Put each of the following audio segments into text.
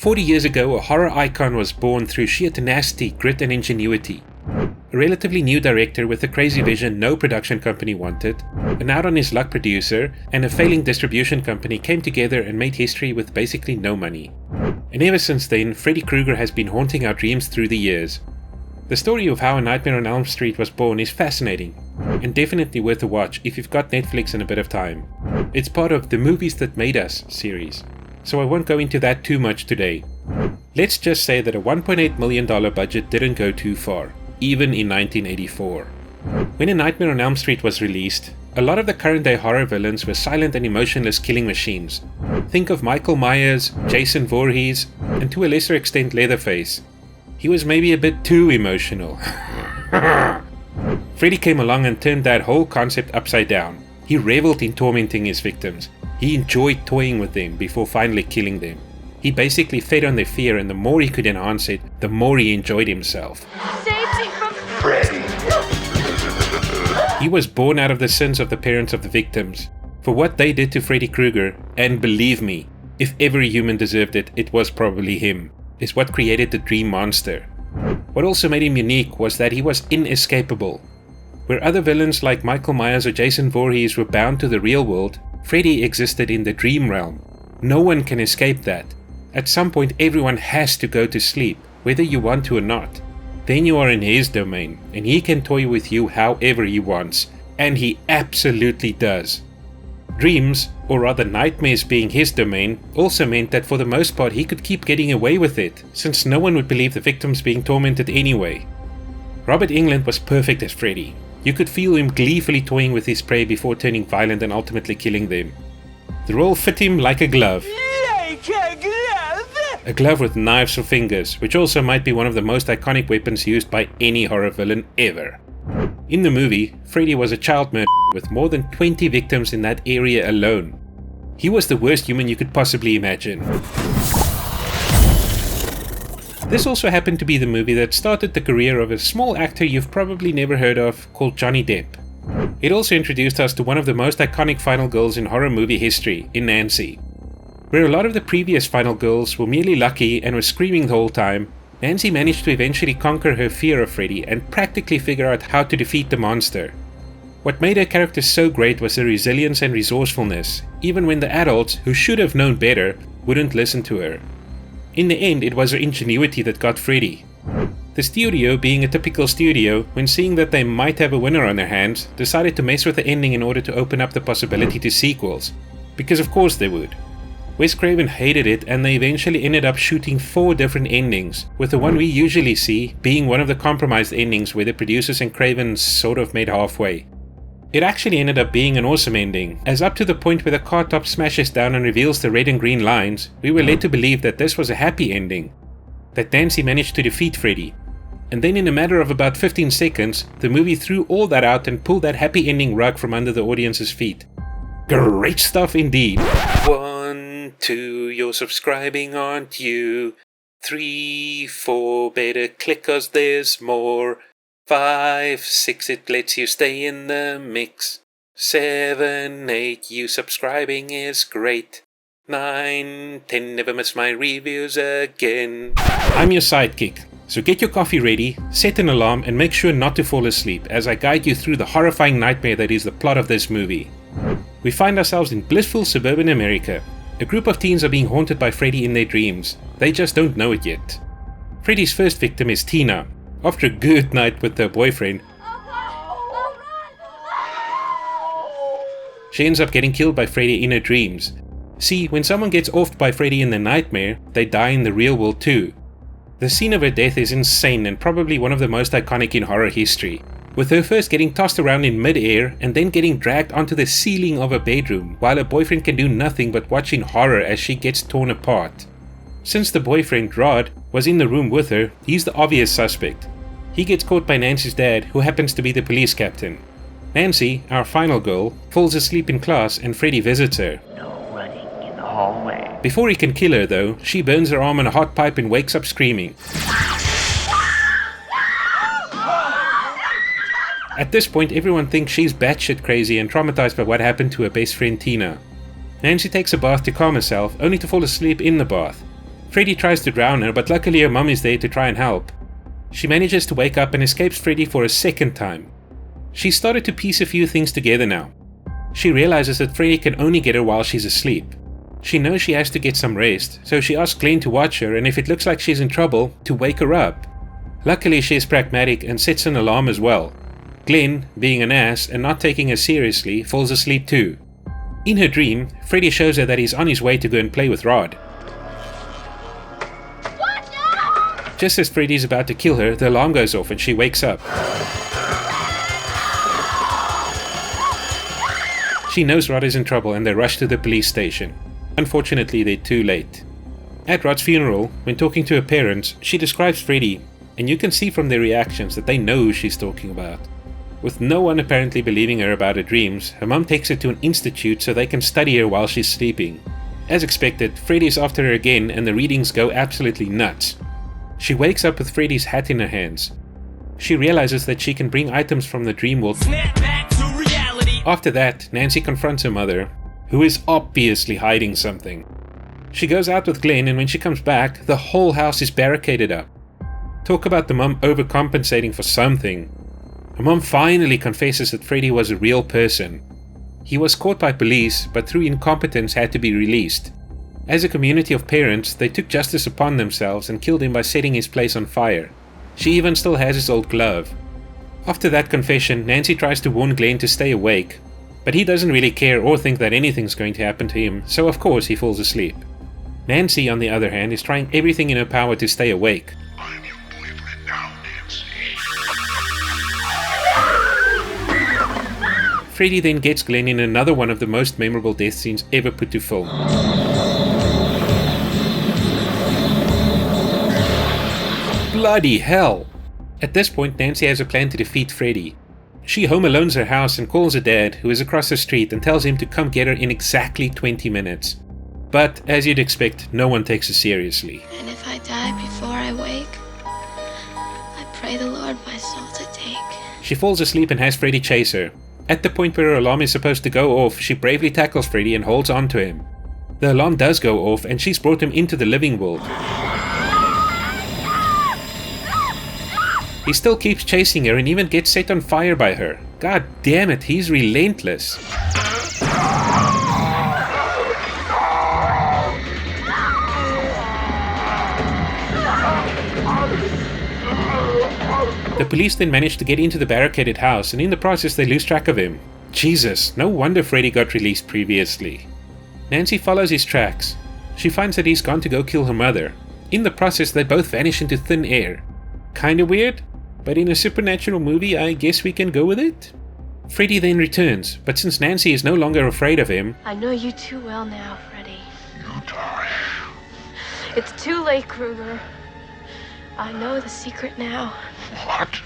40 years ago, a horror icon was born through sheer tenacity, grit and ingenuity. A relatively new director with a crazy vision no production company wanted, an out-on-his-luck producer, and a failing distribution company came together and made history with basically no money. And ever since then, Freddy Krueger has been haunting our dreams through the years. The story of how A Nightmare on Elm Street was born is fascinating, and definitely worth a watch if you've got Netflix and a bit of time. It's part of the Movies That Made Us series, so I won't go into that too much today. Let's just say that a $1.8 million budget didn't go too far, even in 1984. When A Nightmare on Elm Street was released, a lot of the current day horror villains were silent and emotionless killing machines. Think of Michael Myers, Jason Voorhees, and to a lesser extent Leatherface. He was maybe a bit too emotional. Freddy came along and turned that whole concept upside down. He reveled in tormenting his victims. He enjoyed toying with them before finally killing them. He basically fed on their fear, and the more he could enhance it, the more he enjoyed himself. Save me from Freddy! He was born out of the sins of the parents of the victims. For what they did to Freddy Krueger, and believe me, if every human deserved it, it was probably him, is what created the dream monster. What also made him unique was that he was inescapable. Where other villains like Michael Myers or Jason Voorhees were bound to the real world, Freddy existed in the dream realm. No one can escape that. At some point everyone has to go to sleep, whether you want to or not. Then you are in his domain, and he can toy with you however he wants, and he absolutely does. Dreams, or rather nightmares being his domain, also meant that for the most part he could keep getting away with it, since no one would believe the victims being tormented anyway. Robert Englund was perfect as Freddy. You could feel him gleefully toying with his prey before turning violent and ultimately killing them. The role fit him like a glove. A glove with knives for fingers, which also might be one of the most iconic weapons used by any horror villain ever. In the movie, Freddy was a child murderer with more than 20 victims in that area alone. He was the worst human you could possibly imagine. This also happened to be the movie that started the career of a small actor you've probably never heard of called Johnny Depp. It also introduced us to one of the most iconic final girls in horror movie history, in Nancy. Where a lot of the previous final girls were merely lucky and were screaming the whole time, Nancy managed to eventually conquer her fear of Freddy and practically figure out how to defeat the monster. What made her character so great was her resilience and resourcefulness, even when the adults, who should have known better, wouldn't listen to her. In the end, it was her ingenuity that got Freddy. The studio, being a typical studio, when seeing that they might have a winner on their hands, decided to mess with the ending in order to open up the possibility to sequels. Because of course they would. Wes Craven hated it, and they eventually ended up shooting 4 different endings, with the one we usually see being one of the compromised endings where the producers and Craven sort of made halfway. It actually ended up being an awesome ending, as up to the point where the car top smashes down and reveals the red and green lines, we were led to believe that this was a happy ending, that Nancy managed to defeat Freddy. And then in a matter of about 15 seconds, the movie threw all that out and pulled that happy ending rug from under the audience's feet. Great stuff indeed. 1, 2, you're subscribing, aren't you? 3, 4, better click 'cause there's more. 5, 6, it lets you stay in the mix. 7, 8, you subscribing is great. 9, 10, never miss my reviews again. I'm your sidekick, so get your coffee ready, set an alarm and make sure not to fall asleep as I guide you through the horrifying nightmare that is the plot of this movie. We find ourselves in blissful suburban America. A group of teens are being haunted by Freddy in their dreams. They just don't know it yet. Freddy's first victim is Tina. After a good night with her boyfriend, she ends up getting killed by Freddy in her dreams. See, when someone gets offed by Freddy in their nightmare, they die in the real world too. The scene of her death is insane and probably one of the most iconic in horror history, with her first getting tossed around in mid-air and then getting dragged onto the ceiling of a bedroom while her boyfriend can do nothing but watch in horror as she gets torn apart. Since the boyfriend, Rod, was in the room with her, he's the obvious suspect. He gets caught by Nancy's dad, who happens to be the police captain. Nancy, our final girl, falls asleep in class and Freddy visits her. No running in the hallway. Before he can kill her though, she burns her arm on a hot pipe and wakes up screaming. At this point, everyone thinks she's batshit crazy and traumatized by what happened to her best friend Tina. Nancy takes a bath to calm herself, only to fall asleep in the bath. Freddy tries to drown her, but luckily her mum is there to try and help. She manages to wake up and escapes Freddy for a second time. She started to piece a few things together now. She realizes that Freddy can only get her while she's asleep. She knows she has to get some rest, so she asks Glenn to watch her, and if it looks like she's in trouble, to wake her up. Luckily she is pragmatic and sets an alarm as well. Glenn, being an ass and not taking her seriously, falls asleep too. In her dream, Freddy shows her that he's on his way to go and play with Rod. Just as Freddy's about to kill her, the alarm goes off and she wakes up. She knows Rod is in trouble and they rush to the police station. Unfortunately, they're too late. At Rod's funeral, when talking to her parents, she describes Freddy, and you can see from their reactions that they know who she's talking about. With no one apparently believing her about her dreams, her mum takes her to an institute so they can study her while she's sleeping. As expected, Freddy's after her again and the readings go absolutely nuts. She wakes up with Freddy's hat in her hands. She realizes that she can bring items from the dream world. Snap back to reality. After that, Nancy confronts her mother, who is obviously hiding something. She goes out with Glenn, and when she comes back, the whole house is barricaded up. Talk about the mum overcompensating for something. Her mum finally confesses that Freddy was a real person. He was caught by police, but through incompetence had to be released. As a community of parents, they took justice upon themselves and killed him by setting his place on fire. She even still has his old glove. After that confession, Nancy tries to warn Glenn to stay awake, but he doesn't really care or think that anything's going to happen to him, so of course he falls asleep. Nancy, on the other hand, is trying everything in her power to stay awake. I'm your boyfriend now, Nancy. Freddy then gets Glenn in another one of the most memorable death scenes ever put to film. Bloody hell! At this point, Nancy has a plan to defeat Freddy. She home alones her house and calls her dad, who is across the street, and tells him to come get her in exactly 20 minutes. But, as you'd expect, no one takes her seriously. And if I die before I wake, I pray the Lord my soul to take. She falls asleep and has Freddy chase her. At the point where her alarm is supposed to go off, she bravely tackles Freddy and holds on to him. The alarm does go off and she's brought him into the living world. He still keeps chasing her and even gets set on fire by her. God damn it, he's relentless. The police then manage to get into the barricaded house, and in the process they lose track of him. Jesus, no wonder Freddy got released previously. Nancy follows his tracks. She finds that he's gone to go kill her mother. In the process they both vanish into thin air. Kinda weird, but in a supernatural movie I guess we can go with it. Freddy then returns, but since Nancy is no longer afraid of him, I know you too well now, Freddy. You die. It's too late, Krueger. I know the secret now. What?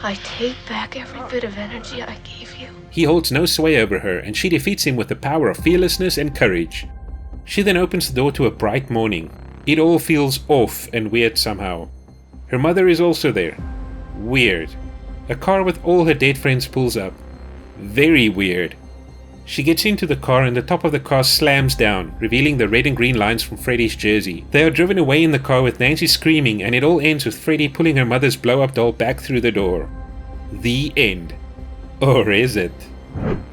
I take back every bit of energy I gave you. he holds no sway over her, and she defeats him with the power of fearlessness and courage. She then opens the door to a bright morning. It all feels off and weird somehow. Her mother is also there. Weird. A car with all her dead friends pulls up. Very weird. She gets into the car and the top of the car slams down, revealing the red and green lines from Freddy's jersey. They are driven away in the car with Nancy screaming, and it all ends with Freddy pulling her mother's blow-up doll back through the door. The end. Or is it?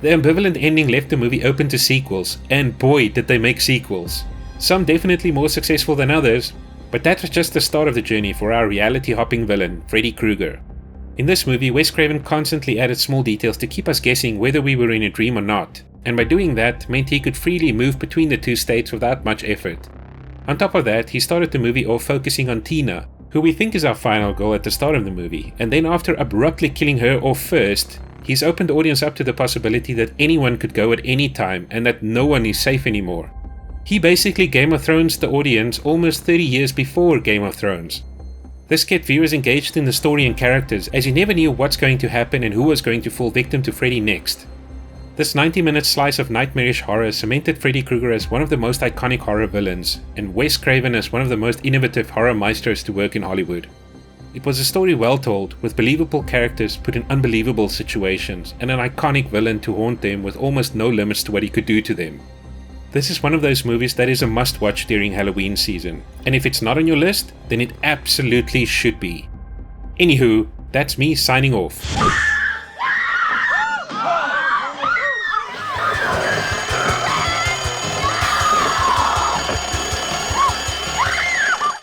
The ambivalent ending left the movie open to sequels, and boy did they make sequels. Some definitely more successful than others, but that was just the start of the journey for our reality-hopping villain, Freddy Krueger. In this movie, Wes Craven constantly added small details to keep us guessing whether we were in a dream or not, and by doing that meant he could freely move between the two states without much effort. On top of that, he started the movie off focusing on Tina, who we think is our final goal at the start of the movie, and then after abruptly killing her off first, he's opened the audience up to the possibility that anyone could go at any time and that no one is safe anymore. He basically Game of Thrones the audience almost 30 years before Game of Thrones. This kept viewers engaged in the story and characters, as you never knew what's going to happen and who was going to fall victim to Freddy next. This 90-minute slice of nightmarish horror cemented Freddy Krueger as one of the most iconic horror villains, and Wes Craven as one of the most innovative horror maestros to work in Hollywood. It was a story well told, with believable characters put in unbelievable situations, and an iconic villain to haunt them with almost no limits to what he could do to them. This is one of those movies that is a must-watch during Halloween season, and if it's not on your list, then it absolutely should be. Anywho, that's me signing off.